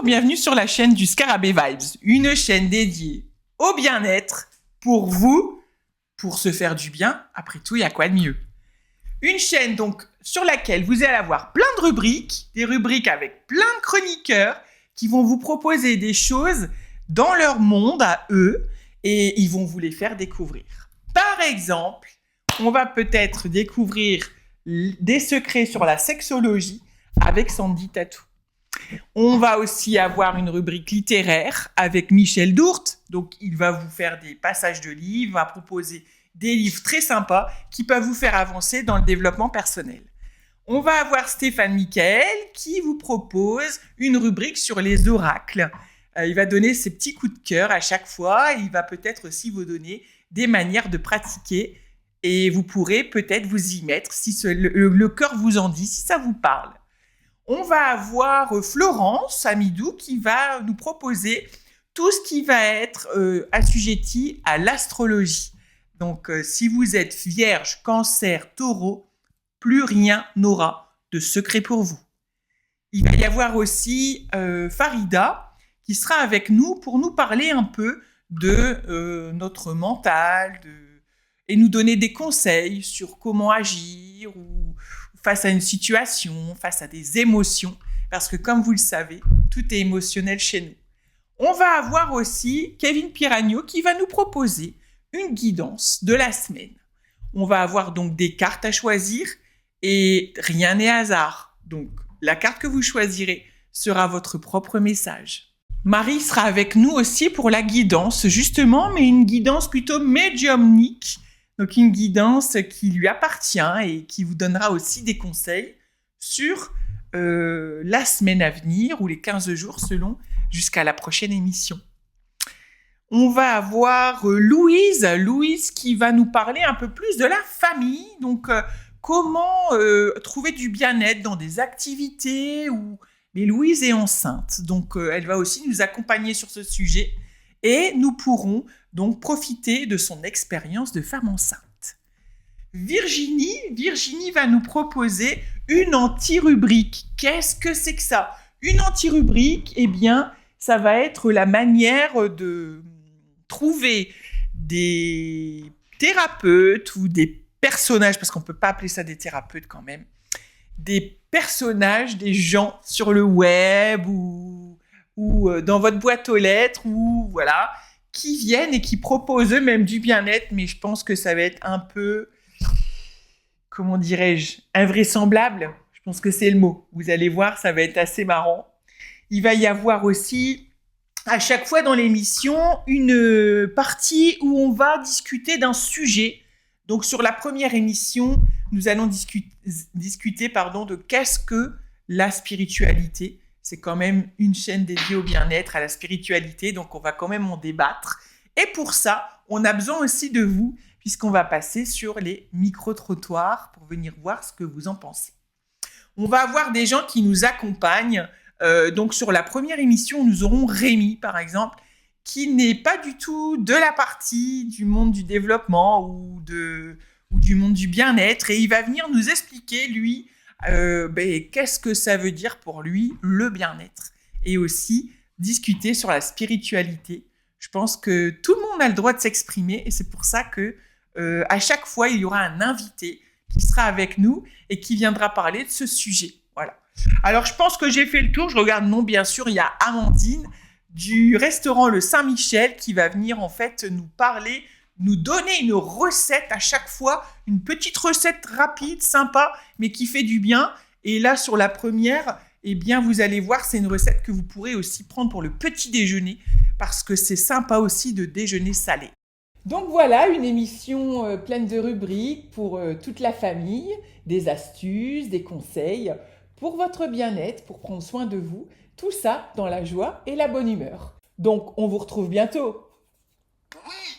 bienvenue sur la chaîne du Scarabée Vibes, une chaîne dédiée au bien-être pour vous, pour se faire du bien. Après tout, il y a quoi de mieux? Une chaîne donc sur laquelle vous allez avoir plein de rubriques, des rubriques avec plein de chroniqueurs qui vont vous proposer des choses dans leur monde à eux et ils vont vous les faire découvrir. Par exemple, on va peut-être découvrir des secrets sur la sexologie avec Sandy Tatou. On va aussi avoir une rubrique littéraire avec Michel Dourte. Donc, il va vous faire des passages de livres, va proposer des livres très sympas qui peuvent vous faire avancer dans le développement personnel. On va avoir Stéphane Michael qui vous propose une rubrique sur les oracles. Il va donner ses petits coups de cœur à chaque fois. Il va peut-être aussi vous donner des manières de pratiquer et vous pourrez peut-être vous y mettre si le cœur vous en dit, si ça vous parle. On va avoir Florence Amidou qui va nous proposer tout ce qui va être assujetti à l'astrologie. Donc, si vous êtes vierge, cancer, taureau, plus rien n'aura de secret pour vous. Il va y avoir aussi Farida qui sera avec nous pour nous parler un peu de notre mental et nous donner des conseils sur comment agir ou face à une situation, face à des émotions, parce que comme vous le savez, tout est émotionnel chez nous. On va avoir aussi Kevin Piragno qui va nous proposer une guidance de la semaine. On va avoir donc des cartes à choisir et rien n'est hasard. Donc, la carte que vous choisirez sera votre propre message. Marie sera avec nous aussi pour la guidance, justement, mais une guidance plutôt médiumnique. Donc, une guidance qui lui appartient et qui vous donnera aussi des conseils sur la semaine à venir ou les 15 jours selon jusqu'à la prochaine émission. On va avoir Louise qui va nous parler un peu plus de la famille. Donc, comment trouver du bien-être dans des activités où Louise est enceinte. Donc, elle va aussi nous accompagner sur ce sujet et nous pourrons donc profiter de son expérience de femme enceinte. Virginie va nous proposer une anti-rubrique. Qu'est-ce que c'est que ça? Une anti-rubrique, eh bien, ça va être la manière de trouver des thérapeutes ou des personnages, parce qu'on ne peut pas appeler ça des thérapeutes quand même, des personnages, des gens sur le web ou dans votre boîte aux lettres ou voilà, qui viennent et qui proposent eux-mêmes du bien-être, mais je pense que ça va être un peu, comment dirais-je, invraisemblable. Je pense que c'est le mot. Vous allez voir, ça va être assez marrant. Il va y avoir aussi, à chaque fois dans l'émission, une partie où on va discuter d'un sujet. Donc, sur la première émission, nous allons discuter de qu'est-ce que la spiritualité. C'est quand même une chaîne dédiée au bien-être, à la spiritualité, donc on va quand même en débattre. Et pour ça, on a besoin aussi de vous, puisqu'on va passer sur les micro-trottoirs pour venir voir ce que vous en pensez. On va avoir des gens qui nous accompagnent. Donc sur la première émission, nous aurons Rémi, par exemple, qui n'est pas du tout de la partie du monde du développement ou du monde du bien-être. Et il va venir nous expliquer, lui, qu'est-ce que ça veut dire pour lui, le bien-être. Et aussi discuter sur la spiritualité. Je pense que tout le monde a le droit de s'exprimer et c'est pour ça que à chaque fois, il y aura un invité qui sera avec nous et qui viendra parler de ce sujet. Voilà. Alors, je pense que j'ai fait le tour. Je regarde, non, bien sûr, il y a Amandine du restaurant Le Saint-Michel qui va venir en fait nous parler, nous donner une recette à chaque fois, une petite recette rapide, sympa, mais qui fait du bien. Et là, sur la première, eh bien, vous allez voir, c'est une recette que vous pourrez aussi prendre pour le petit déjeuner parce que c'est sympa aussi de déjeuner salé. Donc voilà, une émission pleine de rubriques pour toute la famille, des astuces, des conseils pour votre bien-être, pour prendre soin de vous. Tout ça dans la joie et la bonne humeur. Donc, on vous retrouve bientôt. Oui.